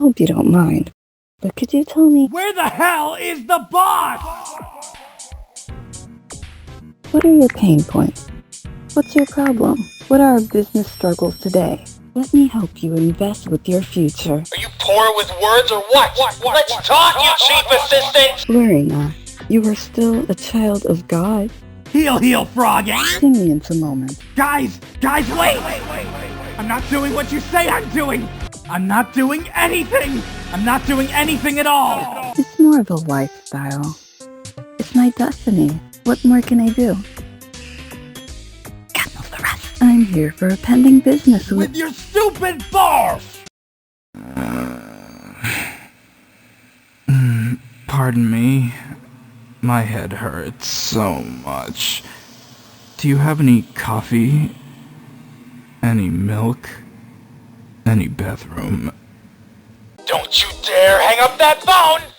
Hope you don't mind, but could you tell me, Where the hell is the boss? what are your pain points? What's your problem? What are our business struggles today? Let me help you invest with your future. Are you poor with words or what? Let's talk, you cheap assistant! Worry not. You are still a child of God. Heel, froggy! Give me in a moment. Guys, wait! I'm not doing what you say I'm doing! I'm not doing anything! I'm not doing anything at all! It's more of a lifestyle. It's my destiny. What more can I do? Can't move the rest. I'm here for a pending business With your stupid boss! Pardon me. My head hurts so much. Do you have any coffee? Any milk? Any bathroom? Don't you dare hang up that phone!